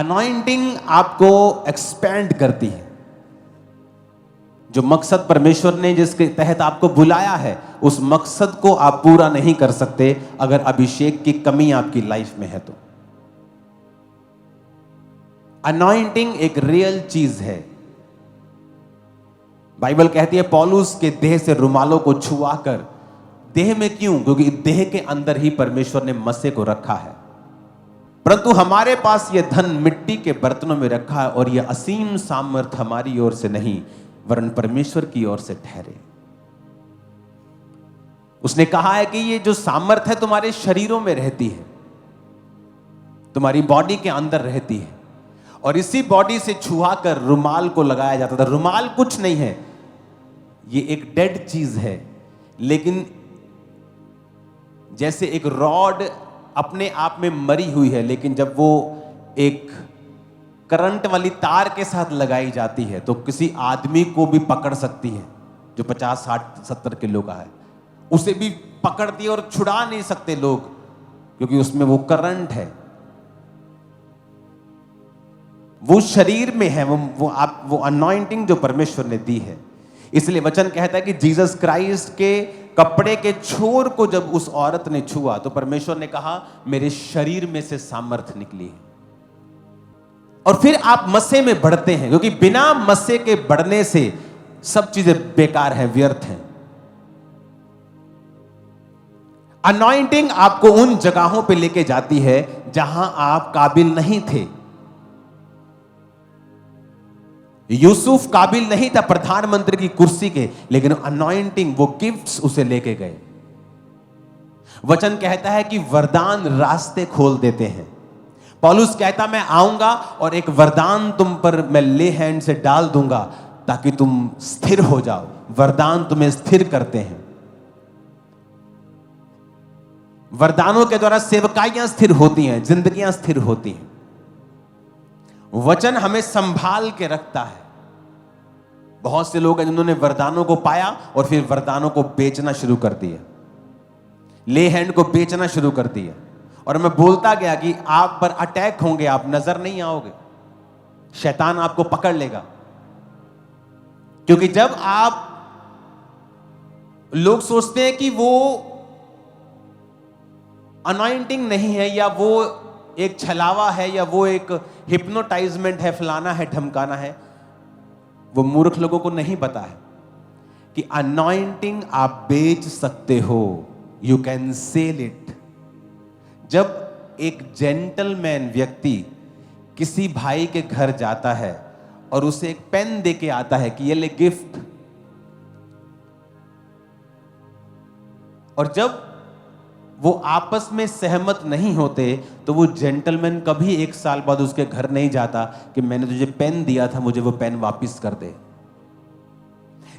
Anointing आपको expand करती है। जो मकसद परमेश्वर ने जिसके तहत आपको बुलाया है, उस मकसद को आप पूरा नहीं कर सकते अगर अभिषेक की कमी आपकी लाइफ में है तो। अनॉइंटिंग एक रियल चीज है। बाइबल कहती है पौलुस के देह से रुमालों को छुआकर, देह में क्यों? क्योंकि देह के अंदर ही परमेश्वर ने मस्से को रखा है। परंतु हमारे पास यह धन मिट्टी के बर्तनों में रखा है और यह असीम सामर्थ हमारी ओर से नहीं वरन परमेश्वर की ओर से ठहरे। उसने कहा है कि ये जो सामर्थ है तुम्हारे शरीरों में रहती है, तुम्हारी बॉडी के अंदर रहती है, और इसी बॉडी से छुआकर रुमाल को लगाया जाता था। रुमाल कुछ नहीं है, ये एक डेड चीज है, लेकिन जैसे एक रॉड अपने आप में मरी हुई है, लेकिन जब वो एक करंट वाली तार के साथ लगाई जाती है तो किसी आदमी को भी पकड़ सकती है जो 50, 60, 70 किलो का है, उसे भी पकड़ती है और छुड़ा नहीं सकते लोग, क्योंकि उसमें वो करंट है, वो शरीर में है, वो अनॉइंटिंग जो परमेश्वर ने दी है। इसलिए वचन कहता है कि जीसस क्राइस्ट के कपड़े के छोर को जब उस औरत ने छुआ तो परमेश्वर ने कहा मेरे शरीर में से सामर्थ निकली है। और फिर आप मस्से में बढ़ते हैं, क्योंकि बिना मस्से के बढ़ने से सब चीजें बेकार हैं, व्यर्थ हैं। अनॉइंटिंग आपको उन जगहों पे लेके जाती है जहां आप काबिल नहीं थे। यूसुफ काबिल नहीं था प्रधानमंत्री की कुर्सी के, लेकिन अनॉइंटिंग, वो गिफ्ट्स उसे लेके गए। वचन कहता है कि वरदान रास्ते खोल देते हैं। पौलुस कहता मैं आऊंगा और एक वरदान तुम पर मैं ले हैंड से डाल दूंगा ताकि तुम स्थिर हो जाओ। वरदान तुम्हें स्थिर करते हैं। वरदानों के द्वारा सेवकाइयां स्थिर होती हैं, जिंदगियां स्थिर होती हैं। वचन हमें संभाल के रखता है। बहुत से लोग हैं जिन्होंने वरदानों को पाया और फिर वरदानों को बेचना शुरू कर दिया, ले हैंड को बेचना शुरू कर दिया, और मैं बोलता गया कि आप पर अटैक होंगे, आप नजर नहीं आओगे, शैतान आपको पकड़ लेगा। क्योंकि जब आप, लोग सोचते हैं कि वो अनॉइंटिंग नहीं है, या वो एक छलावा है, या वो एक हिप्नोटाइजमेंट है, फलाना है, ढमकाना है। वो मूर्ख लोगों को नहीं पता है कि अनॉइंटिंग आप बेच सकते हो, यू कैन सेल इट। जब एक जेंटलमैन व्यक्ति किसी भाई के घर जाता है और उसे एक पेन दे के आता है कि ये ले गिफ्ट, और जब वो आपस में सहमत नहीं होते तो वो जेंटलमैन कभी 1 साल बाद उसके घर नहीं जाता कि मैंने तुझे पेन दिया था, मुझे वो पेन वापस कर दे।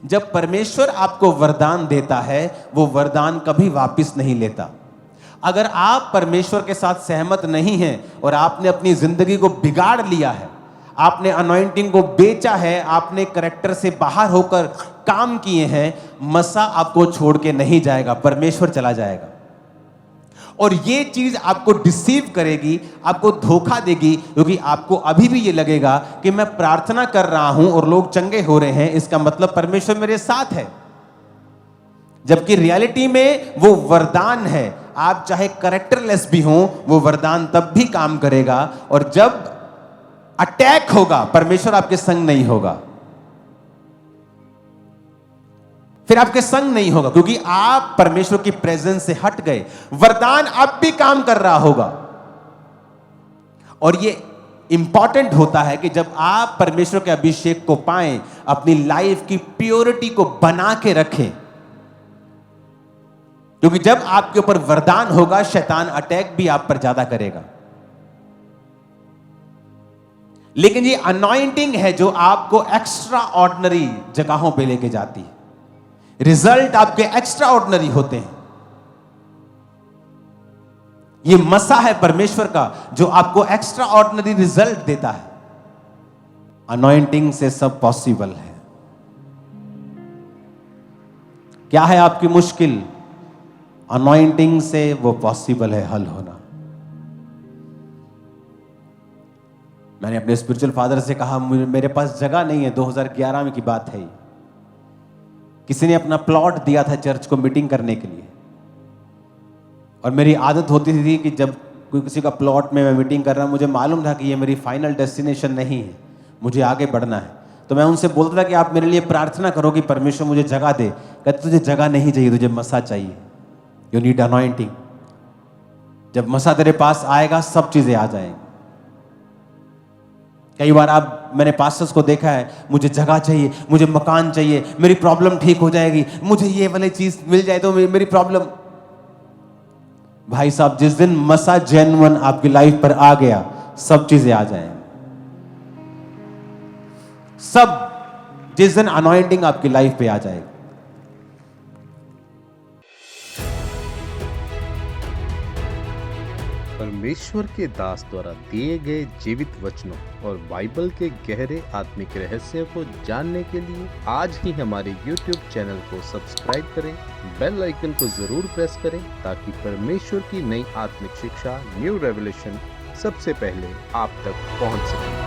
जब परमेश्वर आपको वरदान देता है, वो वरदान कभी वापस नहीं लेता। अगर आप परमेश्वर के साथ सहमत नहीं हैं और आपने अपनी जिंदगी को बिगाड़ लिया है, आपने अनॉइंटिंग को बेचा है, आपने कैरेक्टर से बाहर होकर काम किए हैं, मसा आपको छोड़ के नहीं जाएगा, परमेश्वर चला जाएगा। और ये चीज आपको डिसीव करेगी, आपको धोखा देगी, क्योंकि आपको अभी भी ये लगेगा कि मैं प्रार्थना कर रहा हूं और लोग चंगे हो रहे हैं, इसका मतलब परमेश्वर मेरे साथ है। जबकि रियलिटी में वो वरदान है। आप चाहे कैरेक्टरलेस भी हो, वो वरदान तब भी काम करेगा। और जब अटैक होगा, परमेश्वर आपके संग नहीं होगा, फिर आपके संग नहीं होगा, क्योंकि आप परमेश्वर की प्रेजेंस से हट गए। वरदान अब भी काम कर रहा होगा। और ये इंपॉर्टेंट होता है कि जब आप परमेश्वर के अभिषेक को पाएं, अपनी लाइफ की प्योरिटी को बना के रखें, क्योंकि जब आपके ऊपर वरदान होगा, शैतान अटैक भी आप पर ज्यादा करेगा। लेकिन ये अनॉइंटिंग है जो आपको एक्स्ट्रा ऑर्डिनरी जगहों पे लेके जाती है। रिजल्ट आपके एक्स्ट्रा ऑर्डिनरी होते हैं। ये मसा है परमेश्वर का जो आपको एक्स्ट्रा ऑर्डिनरी रिजल्ट देता है। अनॉइंटिंग से सब पॉसिबल है। क्या है आपकी मुश्किल? अनॉइंटिंग से वो पॉसिबल है हल होना। मैंने अपने स्पिरिचुअल फादर से कहा मेरे पास जगह नहीं है। 2011 में की बात है ये। किसी ने अपना प्लॉट दिया था चर्च को मीटिंग करने के लिए, और मेरी आदत होती थी कि जब कोई किसी का प्लॉट में मैं मीटिंग कर रहा हूं, मुझे मालूम था कि ये मेरी फाइनल डेस्टिनेशन नहीं है, मुझे आगे बढ़ना है, तो मैं उनसे बोलता था कि आप मेरे लिए प्रार्थना करो कि परमेश्वर मुझे जगह दे। कहते तुझे जगह नहीं चाहिए, तुझे मसा चाहिए, यू नीड अनॉइंटिंग। जब मसा तेरे पास आएगा सब चीजें आ जाएंगी। कई बार मैंने पास्टर्स को देखा है, मुझे जगह चाहिए, मुझे मकान चाहिए, मेरी प्रॉब्लम ठीक हो जाएगी, मुझे ये वाली चीज मिल जाए तो मेरी प्रॉब्लम। भाई साहब, जिस दिन मसा जेन्युइन आपकी लाइफ पर आ गया, सब चीजें आ जाएंगी। सब, जिस दिन अनॉइंटिंग आपकी लाइफ पे आ जाएगी। परमेश्वर के दास द्वारा दिए गए जीवित वचनों और बाइबल के गहरे आत्मिक रहस्यों को जानने के लिए आज ही हमारे YouTube चैनल को सब्सक्राइब करें, बेल आइकन को जरूर प्रेस करें ताकि परमेश्वर की नई आत्मिक शिक्षा, न्यू रेवलेशन सबसे पहले आप तक पहुंच सके।